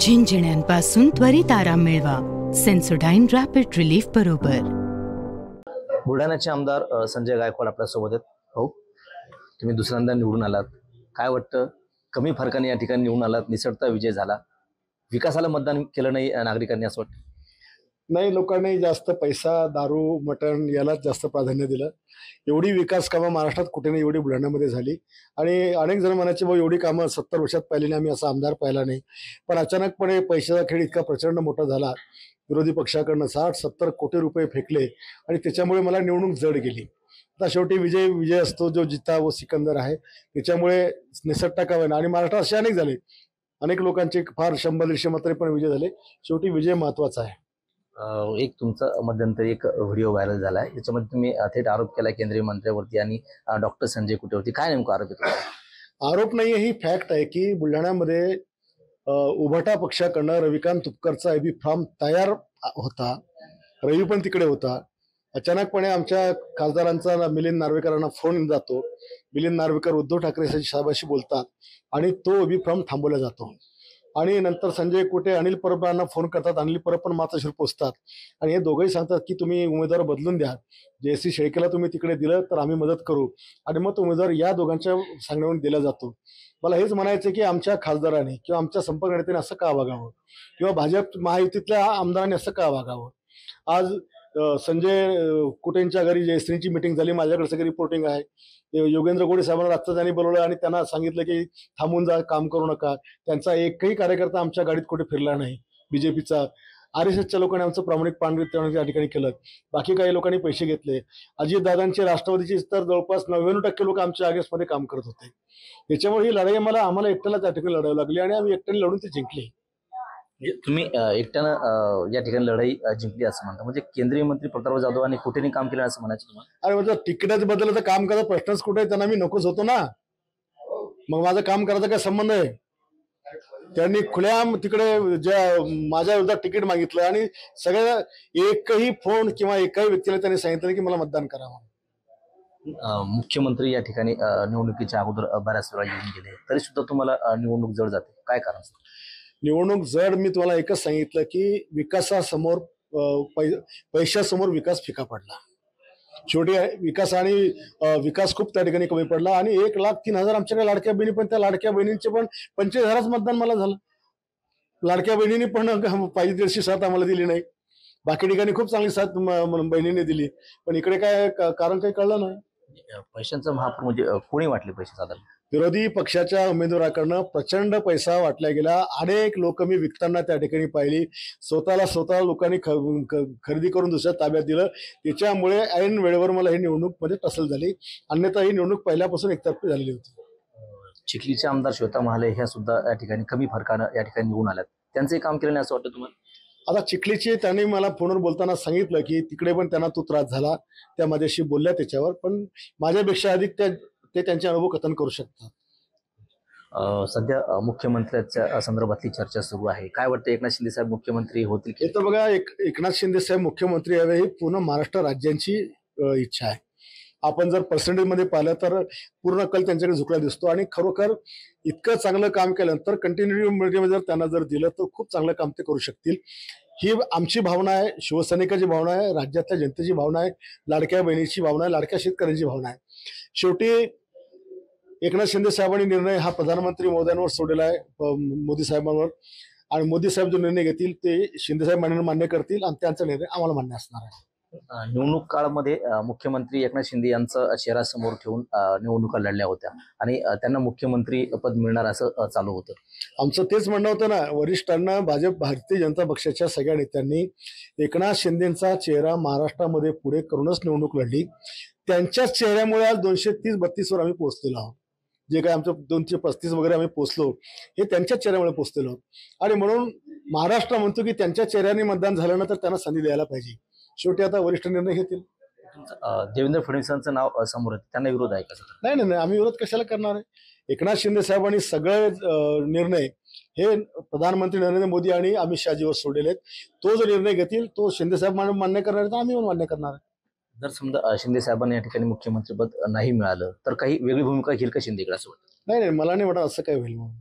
झिंझिण्यांपासून त्वरित आराम मिळवा सेन्सोडाइन रॅपिड रिलीफ बरोबर. बुलढाण्याचे आमदार संजय गायकवाड आपल्यासोबत आहेत. हो, तुम्ही दुसऱ्यांदा निवडून आलात, काय वाटतं? कमी फरकाने या ठिकाणी निवडून आलात, निसटता विजय झाला, विकासाला मतदान केलं नाही नागरिकांनी असं वाटतं? नाही, लोकांनी जास्त पैसा, दारू, मटण यालाच जास्त प्राधान्य दिलं. एवढी विकास कामं महाराष्ट्रात कुठे नाही एवढी बुलढाण्यामध्ये झाली. आणि अनेक जण म्हणायचे भाऊ एवढी कामं 70 वर्षात पाहिली नाही, आम्ही असा आमदार पाहिला नाही. पण अचानकपणे पैशाचा खेळ इतका प्रचंड मोठा झाला, विरोधी पक्षाकडनं 60-70 कोटी रुपये फेकले आणि त्याच्यामुळे मला निवडणूक जड गेली. आता शेवटी विजय असतो, जो जिता व सिकंदर आहे. त्याच्यामुळे निसटता का होईना. आणि महाराष्ट्रात असे अनेक झाले, अनेक लोकांचे फार 100-150 मते पण विजय झाले. शेवटी विजय महत्वाचा आहे. एक तुमचा मध्यंतरी एक व्हिडिओ व्हायरल झाला आहे, त्याच्यामध्ये तुम्ही थेट आरोप केला केंद्रीय मंत्र्यावरती आणि डॉक्टर संजय कुटेवरती. काय नेमका आरोप आहे? आरोप नाही, ही फॅक्ट आहे की बुलढाण्यामध्ये उभाटा पक्षाकडनं रविकांत तुपकरचा एबी फॉर्म तयार होता. रवी पण तिकडे होता. अचानकपणे आमच्या खासदारांचा मिलिंद नार्वेकरांना फोन जातो. मिलिंद नार्वेकर उद्धव ठाकरे साहेबांशी बोलतात आणि तो एबी फॉर्म थांबवला जातो. आणि नंतर संजय कुटे अनिल परबांना फोन करतात. अनिल परब पण मातोश्री पोचतात आणि हे दोघंही सांगतात की तुम्ही उमेदवार बदलून द्या, जयसी शेळकेला तुम्ही तिकडे दिलं तर आम्ही मदत करू. आणि मग तो उमेदवार या दोघांच्या सांगण्यावरून दिला जातो. मला हेच म्हणायचं की आमच्या खासदारांनी किंवा आमच्या संपर्क नेत्याने असं का वागावं, किंवा भाजप महायुतीतल्या आमदारांनी असं का वागावं. आज संजय कुटेंच्या घरी जयश्रींची मिटिंग झाली, माझ्याकडे सगळी रिपोर्टिंग आहे. योगेंद्र गोडे साहेबांना रात्र त्यांनी बोलवलं आणि त्यांना सांगितलं की थांबून जा, काम करू नका. त्यांचा एकही कार्यकर्ता आमच्या गाडीत कुठे फिरला नाही. बीजेपीचा RSSच्या लोकांनी आमचं प्रामाणिक पांढरी त्या ठिकाणी केलं. बाकी काही लोकांनी पैसे घेतले. अजितदादांचे, राष्ट्रवादीचे तर जवळपास 99% लोक आमच्या अगेन्स्टमध्ये काम करत होते. त्याच्यामुळे ही लढाई आम्हाला एकट्याला त्या ठिकाणी लढावी लागली आणि आम्ही एकट्याने लढून ती जिंकली. तुम्ही एकट्यानं या ठिकाणी लढाई जिंकली असं म्हणता, म्हणजे केंद्रीय मंत्री प्रताप जाधव आणि कुठेनी काम केलं असं म्हणायचं तुम्हाला? अरे म्हणजे तिकिटाच्या बद्दल तर काम करायचा प्रश्नच कुठे, त्यांना मी नकोच होतो ना. मग माझं काम करायचा काय संबंध आहे? त्यांनी खुल्याम तिकडे माझ्या विरोधात तिकीट मागितलं आणि सगळ्या एकही फोन किंवा एकाही व्यक्तीला त्यांनी सांगितलं की मला मतदान करावं. मुख्यमंत्री या ठिकाणी निवडणुकीच्या अगोदर बऱ्याच वेळा येऊन गेले, तरी सुद्धा तुम्हाला निवडणूक जड जाते, काय कारण? निवडणूक जड, मी तुम्हाला एकच सांगितलं की विकासासमोर पैशासमोर विकास फिका पडला. शेवटी विकास आणि विकास खूप त्या ठिकाणी कमी पडला. आणि 1,03,000 आमच्याकडे लाडक्या बहिणी, पण त्या लाडक्या बहिणींचे पण 25,000च मतदान मला झालं. लाडक्या बहिणींनी पण पाहिजे तशी साथ आम्हाला दिली नाही. बाकी ठिकाणी खूप चांगली साथ बहिणींनी दिली, पण इकडे काय कारण काही कळलं नाही. पैशांचा महापूर म्हणजे कोणी वाटले पैसे? साधारण विरोधी पक्षाच्या उमेदवाराकडनं प्रचंड पैसा वाटला गेला. अनेक लोक मी विकताना त्या ठिकाणी पाहिली. स्वतः लोकांनी खरेदी करून दुसऱ्या ताब्यात दिलं. त्याच्यामुळे ऐन वेळेवर मला ही निवडणूक मध्ये टसल झाली. अन्यथा ही निवडणूक पहिल्यापासून एकतर्फी झालेली होती. चिखलीचे आमदार श्वेता महाले ह्या सुद्धा या ठिकाणी कमी फरकानं या ठिकाणी निवडून आल्यात, त्यांचंही काम केलं नाही असं वाटतं तुम्हाला? आता चिखलीची त्यांनी मला फोनवर बोलताना सांगितलं की तिकडे पण त्यांना तो त्रास झाला, त्या माझ्याशी बोलल्या त्याच्यावर, पण माझ्यापेक्षा अधिक ते त्यांचे अनुभव कथन करू शकतात. सध्या मुख्यमंत्र्यांच्या संदर्भातली चर्चा सुरू आहे, काय वाटतं एकनाथ शिंदे साहेब मुख्यमंत्री होतील की? तर बघा, एकनाथ शिंदे साहेब मुख्यमंत्री यावे ही पूर्ण महाराष्ट्र राज्यांची इच्छा आहे. आपण जर पर्सेंटेजमध्ये पाहिलं तर पूर्ण कल त्यांच्याकडे झुकला दिसतो. आणि खरोखर इतकं चांगलं काम केल्यानंतर कंटिन्युटी जर त्यांना जर दिलं तर खूप चांगलं काम ते करू शकतील. ही आमची भावना आहे, शिवसैनिकाची भावना आहे, राज्यातल्या जनतेची भावना आहे, लाडक्या बहिणीची भावना आहे, लाडक्या शेतकऱ्यांची भावना आहे. शेवटी एकनाथ शिंदे साहेबांनी निर्णय हा प्रधानमंत्री महोदयांवर सोडलेला आहे, मोदी साहेबांवर. आणि मोदी साहेब जो निर्णय घेतील ते शिंदे साहेब मान्य करतील आणि त्यांचा निर्णय आम्हाला मान्य असणार आहे. निवडणूक काळामध्ये मुख्यमंत्री एकनाथ शिंदे यांचा चेहरा समोर ठेवून निवडणुका लढल्या होत्या आणि त्यांना मुख्यमंत्री पद मिळणार असं चालू होतं. आमचं तेच म्हणणं होतं ना, वरिष्ठांना, भारतीय जनता पक्षाच्या सगळ्या नेत्यांनी एकनाथ शिंदेचा चेहरा महाराष्ट्रामध्ये पुढे करूनच निवडणूक लढली. त्यांच्याच चेहऱ्यामुळे आज 230-32 वर आम्ही पोहोचलेलो आहोत. जे काय आमचं 235 वगैरे आम्ही पोहोचलो, हे त्यांच्याच चेहऱ्यामुळे पोहोचलेलो आहोत. आणि म्हणून महाराष्ट्र म्हणतो की त्यांच्या चेहऱ्याने मतदान झालं ना तर त्यांना संधी द्यायला पाहिजे. शेवटी आता वरिष्ठ निर्णय घेतील. देवेंद्र फडणवीसांचं नाव समोर आहे, त्यांना विरोध आहे का? नाही, आम्ही विरोध कशाला करणार आहे. एकनाथ शिंदे साहेबांनी सगळे निर्णय हे प्रधानमंत्री नरेंद्र मोदी आणि अमित शहाजीवर सोडलेले आहेत. तो जो निर्णय घेतील तो शिंदे साहेब मान्य करणार तर आम्ही पण मान्य करणार आहे. जर समजा शिंदे साहेबांना या ठिकाणी मुख्यमंत्रीपद नाही मिळालं तर काही वेगळी भूमिका घेईल का शिंदेकडे असं वाटतं? नाही, मला नाही वाटत असं काय होईल म्हणून.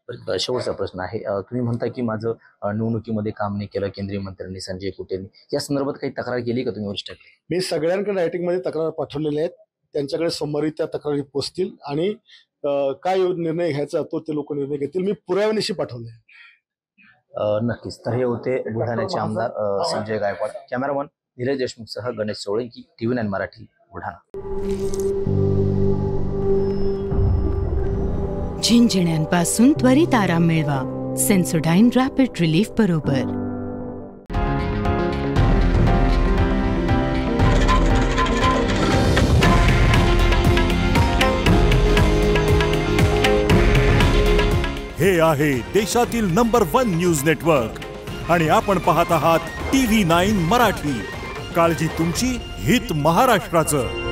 बरं, शेवटचा प्रश्न आहे. तुम्ही म्हणता की माझं निवडणुकीमध्ये काम नाही केलं केंद्रीय मंत्र्यांनी, संजय कुटेंनी, या संदर्भात काही तक्रार केली का तुम्ही वरिष्ठांकडे? मी सगळ्यांकडे रायटिंगमध्ये तक्रार पाठवलेल्या आहेत. त्यांच्याकडे सोमवारी त्या तक्रारी पोचतील आणि काय निर्णय घ्यायचा तो ते लोक निर्णय घेतील. मी पुराव्यानिशी पाठवले. नक्कीच. तर हे होते बुलढाण्याचे आमदार संजय गायकवाड. कॅमेरामन नीरज देशमुखसह गणेश सोळंकी, TV9 मराठी, बुलढाणा. झिंझिण्यांपासून त्वरित आराम मिळवा सेन्सोडाइन रॅपिड रिलीफ बरोबर. हे आहे देशातील नंबर 1 न्यूज नेटवर्क आणि आपण पाहत आहात TV9 मराठी. काळजी तुमची, हित महाराष्ट्राचं.